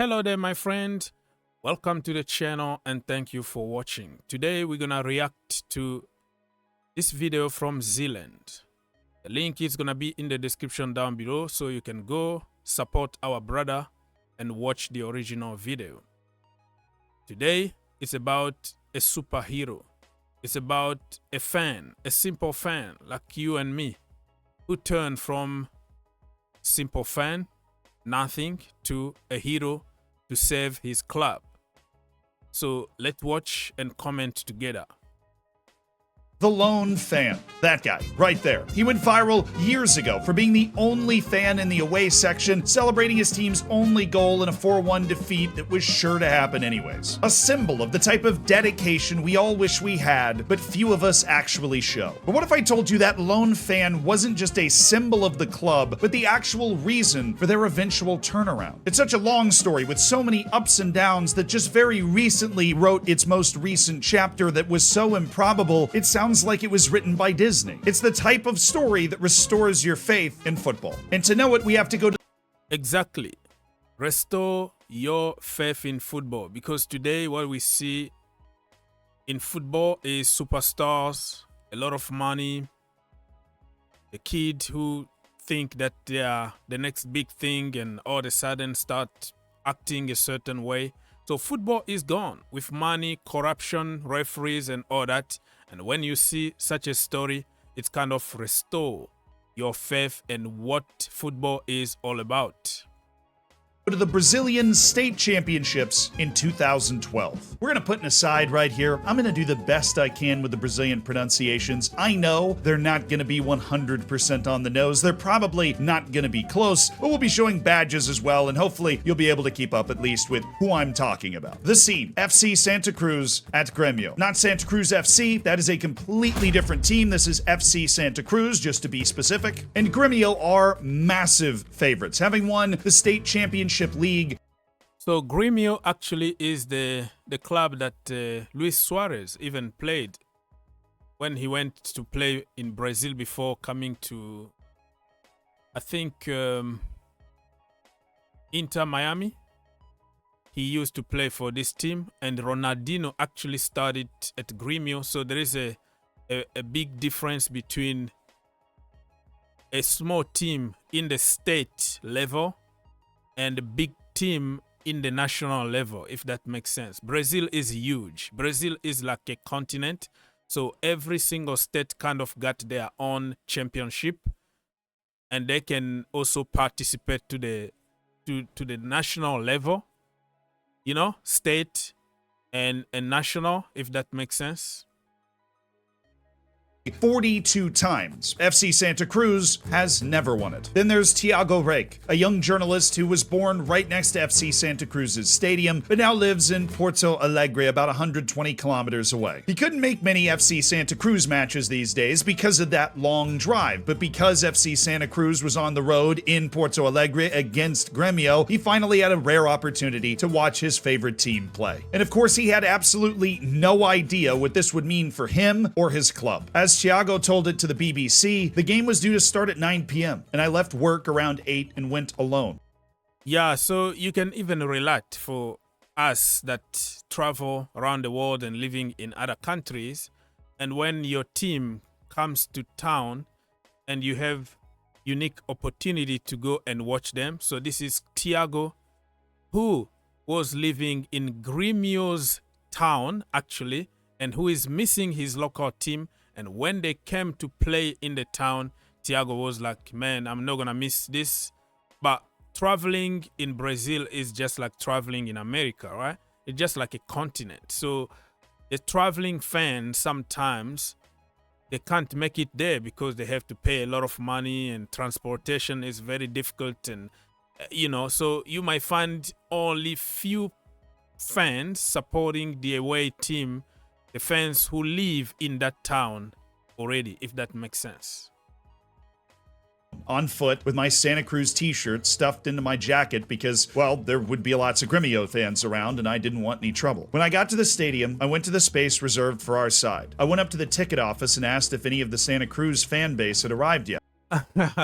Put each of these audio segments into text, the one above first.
Hello there, my friend. Welcome to the channel and thank you for watching. Today we're gonna react to this video from Zealand. The link is gonna be in the description down below, so you can go support our brother and watch the original video. Today it's about a superhero. It's about a fan, a simple fan like you and me, who turned from simple fan, nothing, to a hero to save his club. So let's watch and comment together. The lone fan. That guy, right there. He went viral years ago for being the only fan in the away section, celebrating his team's only goal in a 4-1 defeat that was sure to happen anyways. A symbol of the type of dedication we all wish we had, but few of us actually show. But what if I told you that lone fan wasn't just a symbol of the club, but the actual reason for their eventual turnaround? It's such a long story with so many ups and downs that just very recently wrote its most recent chapter that was so improbable, it sounds like it was written by Disney. It's the type of story that restores your faith in football. And to know it, we have to go to... Exactly. Restore your faith in football. Because today what we see in football is superstars, a lot of money, the kid who think that they are the next big thing and all of a sudden start acting a certain way. So football is gone with money, corruption, referees and all that. And when you see such a story, it's kind of restore your faith in what football is all about. To the Brazilian state championships in 2012. We're gonna put an aside right here. I'm gonna do the best I can with the Brazilian pronunciations. I know they're not gonna be 100% on the nose. They're probably not gonna be close, but we'll be showing badges as well, and hopefully you'll be able to keep up at least with who I'm talking about. The scene, FC Santa Cruz at Grêmio. Not Santa Cruz FC, that is a completely different team. This is FC Santa Cruz, just to be specific. And Grêmio are massive favorites, having won the state championship league. So Grêmio actually is the club that Luis Suarez even played when he went to play in Brazil before coming to, I think, Inter Miami. He used to play for this team, and Ronaldinho actually started at Grêmio. So there is a big difference between a small team in the state level and a big team in the national level, if that makes sense. Brazil is huge. Brazil is like a continent. So every single state kind of got their own championship, and they can also participate to the national level, you know, state and national, if that makes sense. 42 times. FC Santa Cruz has never won it. Then there's Tiago Rech, a young journalist who was born right next to FC Santa Cruz's stadium, but now lives in Porto Alegre, about 120 kilometers away. He couldn't make many FC Santa Cruz matches these days because of that long drive, but because FC Santa Cruz was on the road in Porto Alegre against Grêmio, he finally had a rare opportunity to watch his favorite team play. And of course, he had absolutely no idea what this would mean for him or his club. As Tiago told it to the BBC, the game was due to start at 9 p.m. and I left work around 8 and went alone. Yeah, so you can even relate for us that travel around the world and living in other countries, and when your team comes to town and you have unique opportunity to go and watch them. So this is Tiago, who was living in Grêmio's town actually, and who is missing his local team. And when they came to play in the town, Tiago was like, man, I'm not going to miss this. But traveling in Brazil is just like traveling in America, right? It's just like a continent. So the traveling fans, sometimes they can't make it there because they have to pay a lot of money and transportation is very difficult. And, you know, so you might find only few fans supporting the away team, the fans who live in that town already, if that makes sense. On foot with my Santa Cruz t-shirt stuffed into my jacket because, well, there would be lots of Grêmio fans around and I didn't want any trouble. When I got to the stadium, I went to the space reserved for our side. I went up to the ticket office and asked if any of the Santa Cruz fan base had arrived yet.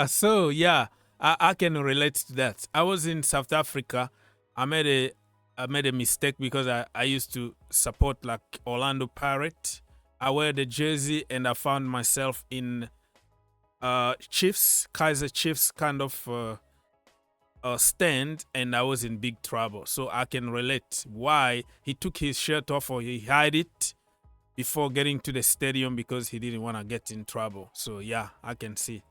So, yeah, I can relate to that. I was in South Africa I made a mistake because I used to support like Orlando Pirate. I wear the jersey and I found myself in Chiefs, Kaiser Chiefs kind of stand, and I was in big trouble. So I can relate why he took his shirt off or he hid it before getting to the stadium because he didn't want to get in trouble. So yeah, I can see.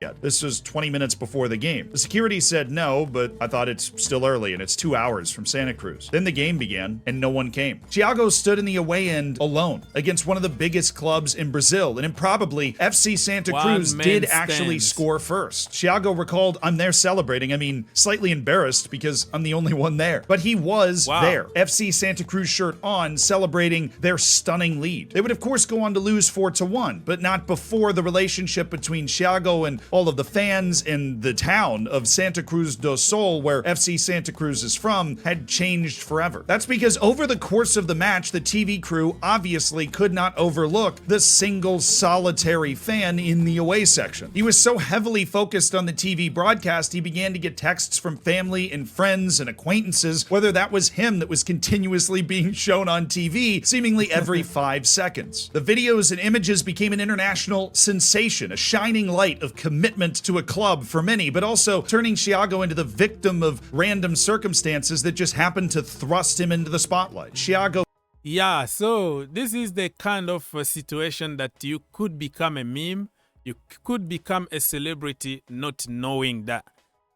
Yeah, this was 20 minutes before the game. The security said no, but I thought it's still early and it's 2 hours from Santa Cruz. Then the game began and no one came. Tiago stood in the away end alone against one of the biggest clubs in Brazil, and improbably, FC Santa Cruz did actually score first. Tiago recalled, "I'm there celebrating. I mean, slightly embarrassed because I'm the only one there." But he was there, FC Santa Cruz shirt on, celebrating their stunning lead. They would of course go on to lose 4-1, but not before the relationship between Tiago and all of the fans in the town of Santa Cruz do Sul, where FC Santa Cruz is from, had changed forever. That's because over the course of the match, the TV crew obviously could not overlook the single solitary fan in the away section. He was so heavily focused on the TV broadcast, he began to get texts from family and friends and acquaintances, whether that was him that was continuously being shown on TV, seemingly every 5 seconds. The videos and images became an international sensation, a shining light of commitment to a club for many, but also turning Tiago into the victim of random circumstances that just happened to thrust him into the spotlight. Tiago. Yeah, so this is the kind of situation that you could become a meme, you could become a celebrity not knowing that.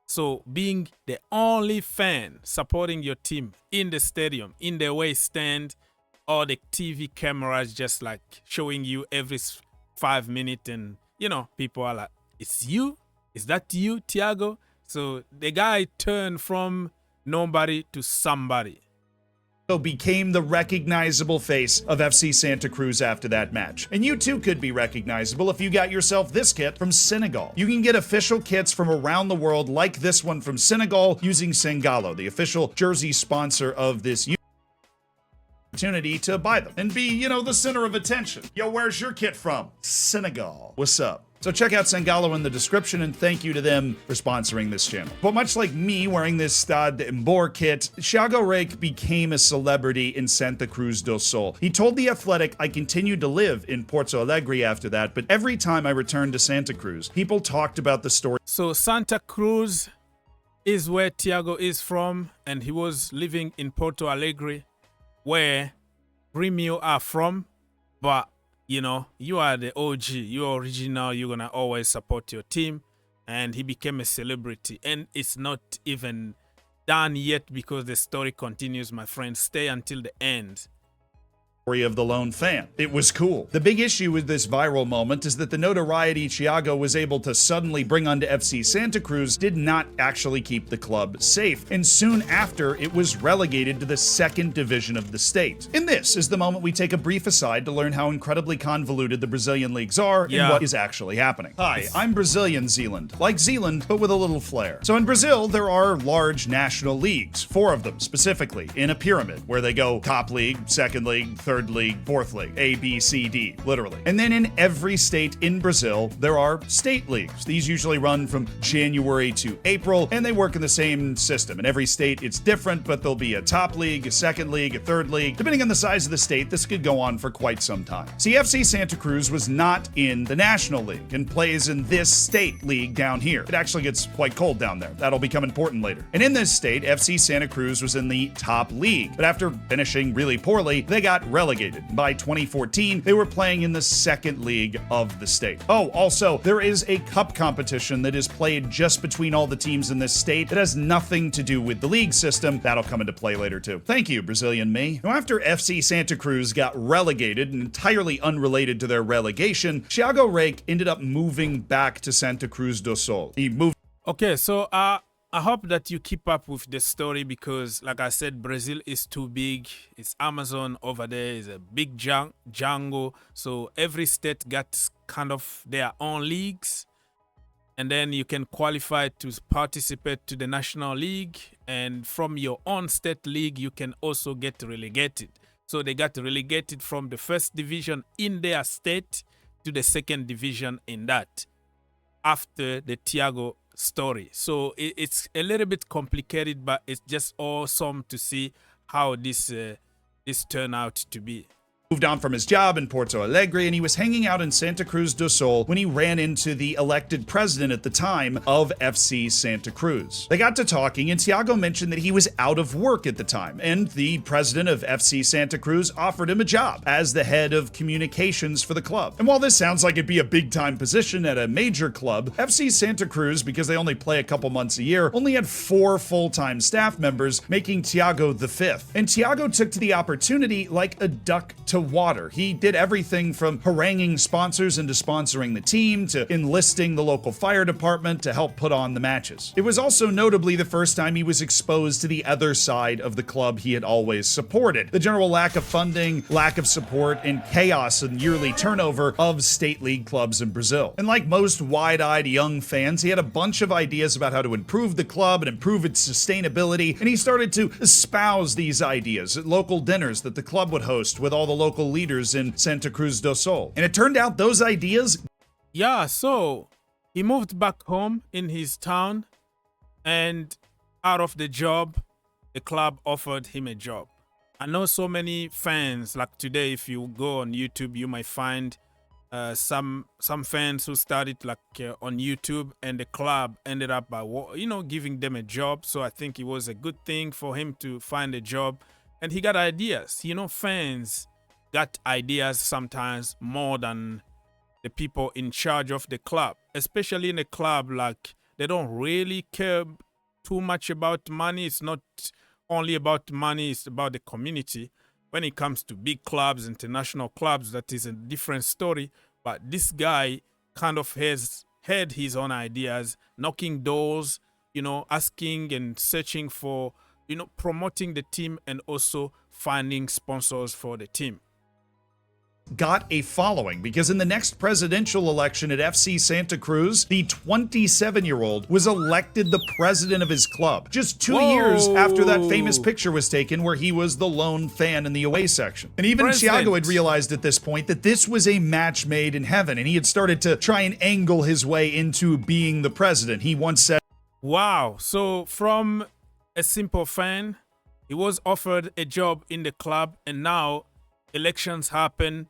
So being the only fan supporting your team in the stadium, in the away stand, or the TV cameras just like showing you every 5 minutes, and you know, people are like, "It's you? Is that you, Tiago?" So the guy turned from nobody to somebody. Became the recognizable face of FC Santa Cruz after that match. And you too could be recognizable if you got yourself this kit from Senegal. You can get official kits from around the world like this one from Senegal using Sengalo, the official jersey sponsor of this opportunity to buy them and be, you know, the center of attention. Yo, where's your kit from? Senegal. What's up? So check out Sengalo in the description, and thank you to them for sponsoring this channel. But much like me wearing this Stade Mbor kit, Tiago Rech became a celebrity in Santa Cruz do Sul. He told The Athletic, "I continued to live in Porto Alegre after that, but every time I returned to Santa Cruz, people talked about the story." So Santa Cruz is where Tiago is from, and he was living in Porto Alegre, where Grêmio are from, but you know, you are the OG, you're original, you're gonna always support your team. And he became a celebrity, and it's not even done yet because the story continues, my friend. Stay until the end. Of the lone fan. It was cool. The big issue with this viral moment is that the notoriety Tiago was able to suddenly bring onto FC Santa Cruz did not actually keep the club safe, and soon after it was relegated to the 2nd division of the state. And this is the moment we take a brief aside to learn how incredibly convoluted the Brazilian leagues are and what is actually happening. Hi, I'm Brazilian Zealand, like Zealand but with a little flair. So in Brazil there are large national leagues, 4 of them specifically, in a pyramid where they go top league, 2nd league, 3rd league, 4th league, A, B, C, D, literally. And then in every state in Brazil, there are state leagues. These usually run from January to April, and they work in the same system. In every state, it's different, but there'll be a top league, a 2nd league, a 3rd league. Depending on the size of the state, this could go on for quite some time. FC Santa Cruz was not in the National League and plays in this state league down here. It actually gets quite cold down there. That'll become important later. And in this state, FC Santa Cruz was in the top league, but after finishing really poorly, they got relegated. By 2014, they were playing in the 2nd league of the state. Oh, also, there is a cup competition that is played just between all the teams in this state that has nothing to do with the league system. That'll come into play later too. Thank you, Brazilian me. Now, after FC Santa Cruz got relegated, and entirely unrelated to their relegation, Tiago Rech ended up moving back to Santa Cruz do Sul. He moved. Okay, so I hope that you keep up with the story because, like I said, Brazil is too big. It's Amazon over there. It's a big jungle. So every state got kind of their own leagues. And then you can qualify to participate to the National League. And from your own state league, you can also get relegated. So they got relegated from the 1st division in their state to the 2nd division in that, after the Tiago story. So it's a little bit complicated, but it's just awesome to see how this turned out to be. Moved on from his job in Porto Alegre, and he was hanging out in Santa Cruz do Sul when he ran into the elected president at the time of FC Santa Cruz. They got to talking, and Tiago mentioned that he was out of work at the time, and the president of FC Santa Cruz offered him a job as the head of communications for the club. And while this sounds like it'd be a big-time position at a major club, FC Santa Cruz, because they only play a couple months a year, only had 4 full-time staff members, making Tiago the 5th. And Tiago took to the opportunity like a duck to water. He did everything from haranguing sponsors into sponsoring the team to enlisting the local fire department to help put on the matches. It was also notably the first time he was exposed to the other side of the club he had always supported. The general lack of funding, lack of support, and chaos in yearly turnover of state league clubs in Brazil. And like most wide-eyed young fans, he had a bunch of ideas about how to improve the club and improve its sustainability, and he started to espouse these ideas at local dinners that the club would host with all the local leaders in Santa Cruz do Sul. And it turned out those ideas... Yeah, so he moved back home in his town, and out of the job, the club offered him a job. I know so many fans, like today, if you go on YouTube, you might find some fans who started on YouTube, and the club ended up by giving them a job. So I think it was a good thing for him to find a job, and he got ideas. Fans got ideas sometimes more than the people in charge of the club, especially in a club like they don't really care too much about money. It's not only about money, it's about the community. When it comes to big clubs, international clubs, that is a different story. But this guy kind of has had his own ideas, knocking doors, asking and searching for, promoting the team and also finding sponsors for the team. Got a following, because in the next presidential election at FC Santa Cruz, the 27-year-old was elected the president of his club, just 2 years after that famous picture was taken where he was the lone fan in the away section. And even Tiago had realized at this point that this was a match made in heaven, and he had started to try and angle his way into being the president. He once said, wow, so from a simple fan, he was offered a job in the club, and now elections happen.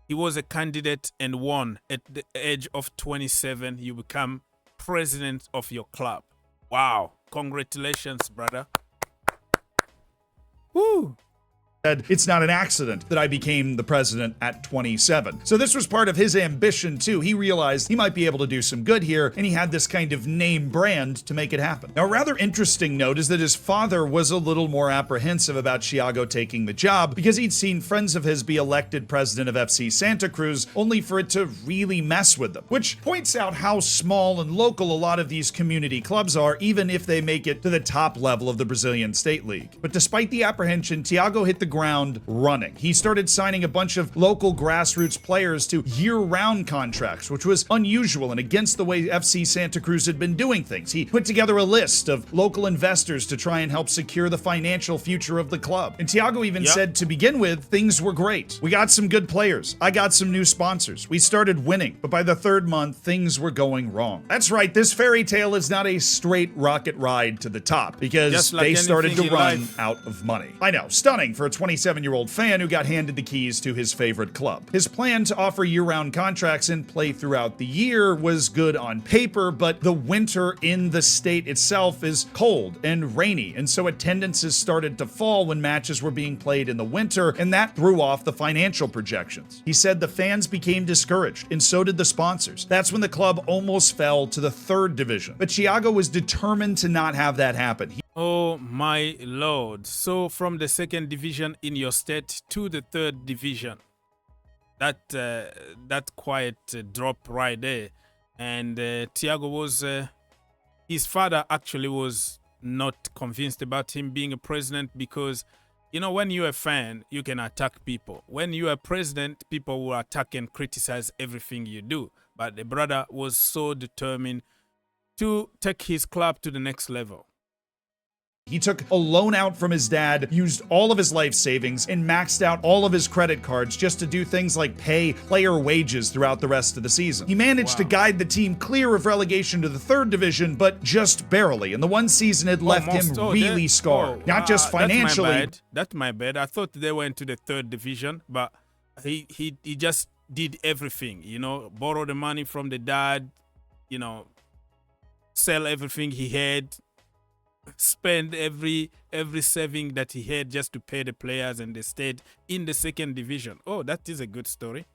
He was a candidate and won. At the age of 27, you become president of your club. Wow. Congratulations, brother. Woo. It's not an accident that I became the president at 27. So this was part of his ambition too. He realized he might be able to do some good here, and he had this kind of name brand to make it happen. Now, a rather interesting note is that his father was a little more apprehensive about Tiago taking the job because he'd seen friends of his be elected president of FC Santa Cruz only for it to really mess with them, which points out how small and local a lot of these community clubs are, even if they make it to the top level of the Brazilian State League. But despite the apprehension, Tiago hit the ground running. He started signing a bunch of local grassroots players to year-round contracts, which was unusual and against the way FC Santa Cruz had been doing things. He put together a list of local investors to try and help secure the financial future of the club. And Tiago even said, to begin with, things were great. We got some good players. I got some new sponsors. We started winning. But by the 3rd month, things were going wrong. That's right, this fairy tale is not a straight rocket ride to the top, because they started to run out of money. I know, stunning for a 27-year-old fan who got handed the keys to his favorite club. His plan to offer year-round contracts and play throughout the year was good on paper, but the winter in the state itself is cold and rainy, and so attendances started to fall when matches were being played in the winter, and that threw off the financial projections. He said the fans became discouraged, and so did the sponsors. That's when the club almost fell to the 3rd division. But Tiago was determined to not have that happen. Oh my lord. So from the 2nd division in your state to the 3rd division, that quiet drop right there. And Tiago was, his father actually was not convinced about him being a president because, when you're a fan, you can attack people. When you're a president, people will attack and criticize everything you do. But the brother was so determined to take his club to the next level. He took a loan out from his dad, used all of his life savings, and maxed out all of his credit cards just to do things like pay player wages throughout the rest of the season. He managed to guide the team clear of relegation to the third division, but just barely, and the one season had left him really scarred. Not just financially. That's my bad. I thought they went to the third division, but he just did everything, borrow the money from the dad, sell everything he had, spend every saving that he had just to pay the players, and they stayed in the second division. Oh, that is a good story.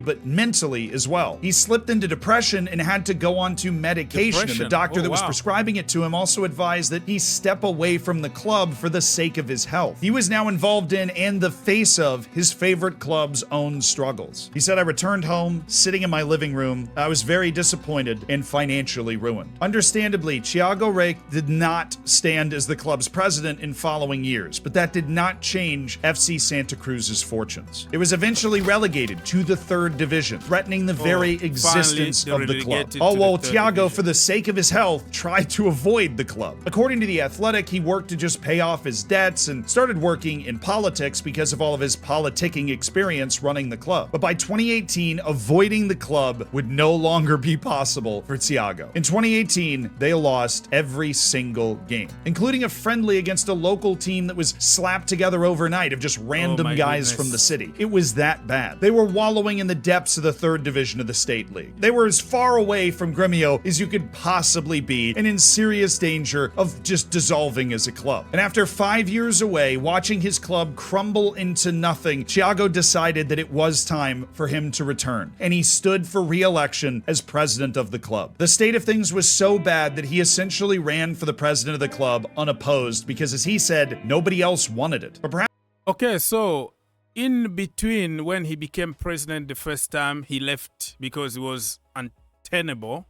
But mentally as well. He slipped into depression and had to go on to medication. And the doctor that was prescribing it to him also advised that he step away from the club for the sake of his health. He was now involved in and the face of his favorite club's own struggles. He said, "I returned home, sitting in my living room. I was very disappointed and financially ruined." Understandably, Tiago Rech did not stand as the club's president in following years, but that did not change FC Santa Cruz's fortunes. It was eventually relegated to the third division, threatening the very existence of the club. All while Tiago, for the sake of his health, tried to avoid the club. According to The Athletic, he worked to just pay off his debts and started working in politics because of all of his politicking experience running the club. But by 2018, avoiding the club would no longer be possible for Tiago. In 2018, they lost every single game, including a friendly against a local team that was slapped together overnight of just random guys from the city. It was that bad. They were wallowing in the depths of the third division of the state league. They were as far away from Grêmio as you could possibly be, and in serious danger of just dissolving as a club. And after 5 years away, watching his club crumble into nothing, Tiago decided that it was time for him to return, and he stood for re-election as president of the club. The state of things was so bad that he essentially ran for the president of the club unopposed because, as he said, nobody else wanted it. But perhaps okay, so in between, when he became president the first time, he left because it was untenable.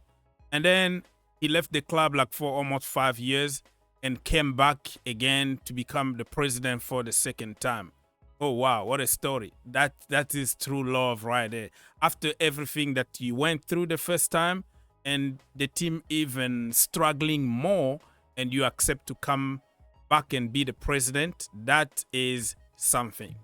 And then he left the club like for almost 5 years and came back again to become the president for the second time. Oh, wow, what a story. That is true love right there. After everything that you went through the first time and the team even struggling more, and you accept to come back and be the president, that is something.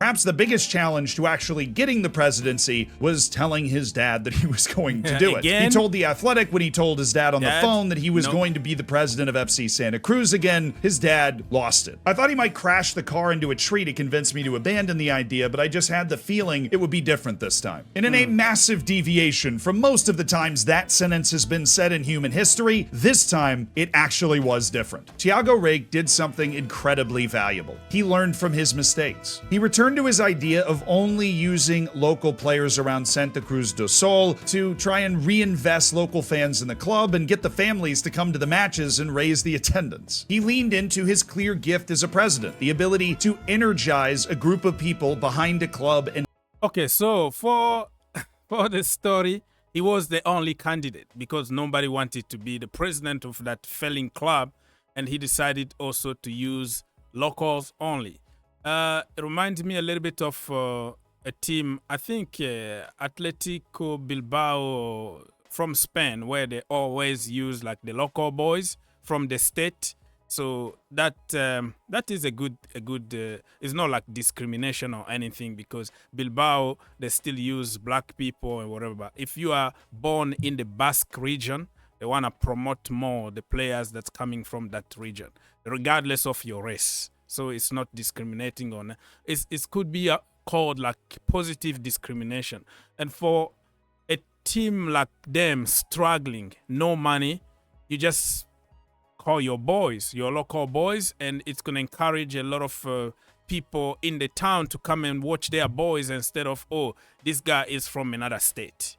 Perhaps the biggest challenge to actually getting the presidency was telling his dad that he was going to do it. He told The Athletic when he told his dad on the phone that he was going to be the president of FC Santa Cruz again. His dad lost it. I thought he might crash the car into a tree to convince me to abandon the idea, but I just had the feeling it would be different this time. And in a massive deviation from most of the times that sentence has been said in human history, this time it actually was different. Tiago Rech did something incredibly valuable. He learned from his mistakes. He returned to his idea of only using local players around Santa Cruz do Sul to try and reinvest local fans in the club and get the families to come to the matches and raise the attendance. He leaned into his clear gift as a president, the ability to energize a group of people behind a club. And okay, so for the story, he was the only candidate because nobody wanted to be the president of that failing club, and he decided also to use locals only. It reminds me a little bit of a team, I think Atletico Bilbao from Spain, where they always use like the local boys from the state. So that is a good. It's not like discrimination or anything because Bilbao, they still use black people and whatever. But if you are born in the Basque region, they want to promote more the players that's coming from that region, regardless of your race. So it's not discriminating on it could be called like positive discrimination. And for a team like them struggling, no money, you just call your boys, your local boys, and it's going to encourage a lot of people in the town to come and watch their boys instead of, oh, this guy is from another state.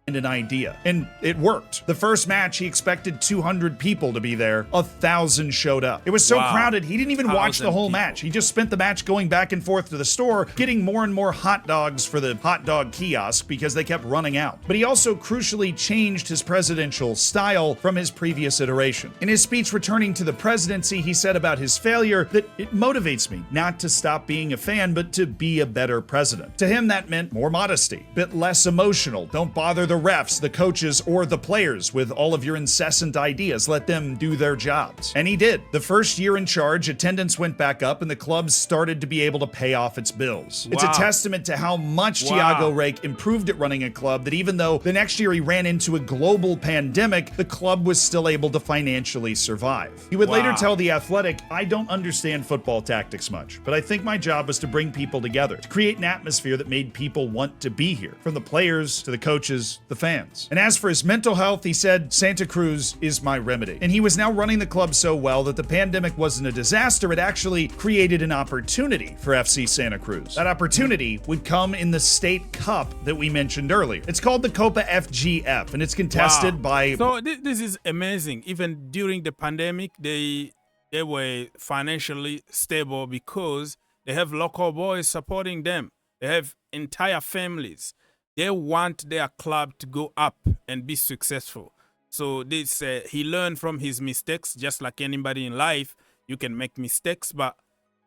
And an idea. And it worked. The first match, he expected 200 people to be there. 1,000 showed up. It was so crowded, he didn't even watch the whole match. He just spent the match going back and forth to the store, getting more and more hot dogs for the hot dog kiosk because they kept running out. But he also crucially changed his presidential style from his previous iteration. In his speech returning to the presidency, he said about his failure that it motivates me not to stop being a fan, but to be a better president. To him, that meant more modesty, bit less emotional. Don't bother the the refs, the coaches, or the players with all of your incessant ideas. Let them do their jobs. And he did. The first year in charge, attendance went back up and the club started to be able to pay off its bills. It's a testament to how much Tiago Rech improved at running a club that even though the next year he ran into a global pandemic, the club was still able to financially survive. He would later tell The Athletic, "I don't understand football tactics much, but I think my job was to bring people together, to create an atmosphere that made people want to be here, from the players to the coaches, the fans." And as for his mental health, he said, "Santa Cruz is my remedy." And he was now running the club so well that the pandemic wasn't a disaster, it actually created an opportunity for FC Santa Cruz. That opportunity would come in the State Cup that we mentioned earlier. It's called the Copa FGF, and it's contested by... So this is amazing. Even during the pandemic, they were financially stable because they have local boys supporting them. They have entire families. They want their club to go up and be successful. So this he learned from his mistakes, just like anybody in life. You can make mistakes, but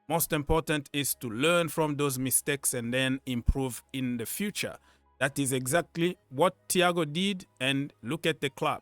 most important is to learn from those mistakes and then improve in the future. That is exactly what Tiago did, and look at the club.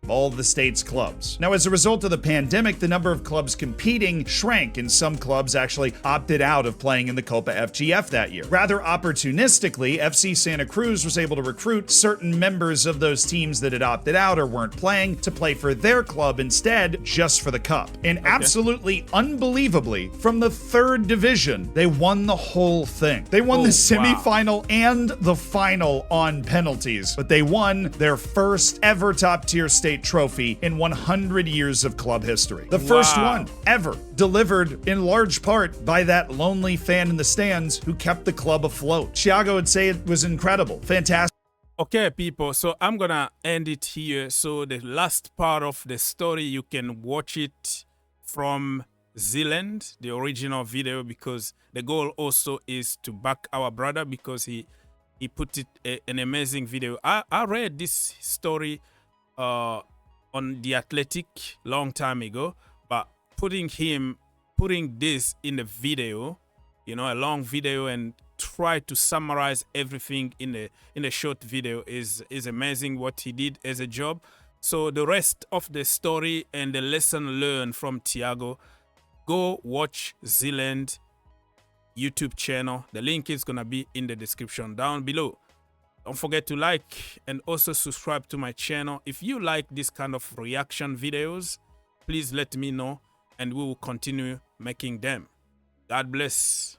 All the state's clubs. Now, as a result of the pandemic, the number of clubs competing shrank, and some clubs actually opted out of playing in the Copa FGF that year. Rather opportunistically, FC Santa Cruz was able to recruit certain members of those teams that had opted out or weren't playing to play for their club instead, just for the cup. And absolutely unbelievably, from the third division, they won the whole thing. They won the semifinal and the final on penalties, but they won their first ever top-tier state trophy in 100 years of club history. The first one ever, delivered in large part by that lonely fan in the stands who kept the club afloat. Tiago would say it was incredible, fantastic. Okay, people, so I'm gonna end it here. So the last part of the story, you can watch it from Zealand, the original video, because the goal also is to back our brother because he put it an amazing video. I read this story on The Athletic long time ago, but putting this in a video, you know, a long video, and try to summarize everything in a short video is amazing what he did as a job. So the rest of the story and the lesson learned from Tiago, go watch Zealand YouTube channel. The link is gonna be in the description down below. Don't forget to like and also subscribe to my channel. If you like this kind of reaction videos, please let me know and we will continue making them. God bless.